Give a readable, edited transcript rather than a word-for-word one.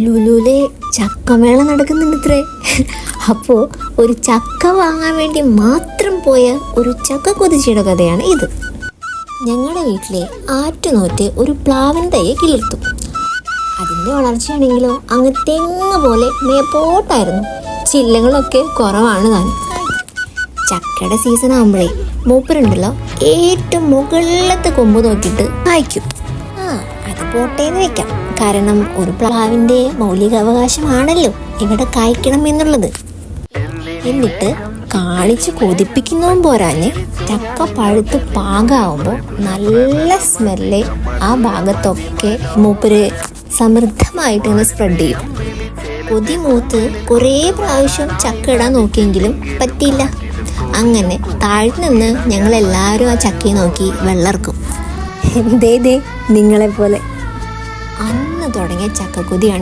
ലുലുവിലെ ചക്കമേള നടക്കുന്നുണ്ടത്രേ. അപ്പോൾ ഒരു ചക്ക വാങ്ങാൻ വേണ്ടി മാത്രം പോയ ഒരു ചക്ക കൊതിച്ചിയുടെ കഥയാണ് ഇത്. ഞങ്ങളുടെ വീട്ടിലെ ആറ്റുനോറ്റ് ഒരു പ്ലാവൻ തൈയെ കിളിർത്തു. അതിൻ്റെ വളർച്ചയാണെങ്കിലോ അങ്ങ് തെങ്ങ് പോലെ മേപ്പോട്ടായിരുന്നു. ചില്ലകളൊക്കെ കുറവാണ് താനും. ചക്കയുടെ സീസൺ ആകുമ്പോഴേ മൂപ്പരുണ്ടല്ലോ ഏറ്റവും മുകളിലത്തെ കൊമ്പ് നോക്കിയിട്ട് കായ്ക്കും. അത് പോട്ടേന്ന് വെക്കാം. കാരണം ഒരു പ്ലാവിൻ്റെ മൗലികാവകാശമാണല്ലോ ഇവിടെ കായ്ക്കണം എന്നുള്ളത്. എന്നിട്ട് കാണിച്ച് കൊതിപ്പിക്കുന്നതും പോരാഞ്ഞ് ചക്ക പഴുത്ത് പാകമാകുമ്പോൾ നല്ല സ്മെല്ല് ആ ഭാഗത്തൊക്കെ മൂപ്പര് സമൃദ്ധമായിട്ട് ഇങ്ങനെ സ്പ്രെഡ് ചെയ്യും. കൊതി മൂത്ത് കുറേ പ്രാവശ്യം ചക്ക ഇടാൻ നോക്കിയെങ്കിലും പറ്റിയില്ല. അങ്ങനെ താഴ്ന്നു ഞങ്ങളെല്ലാവരും ആ ചക്കയെ നോക്കി വെള്ളർക്കും. ദേ നിങ്ങളെപ്പോലെ അന്ന് തുടങ്ങിയ ചക്കക്കൊതിയാണ്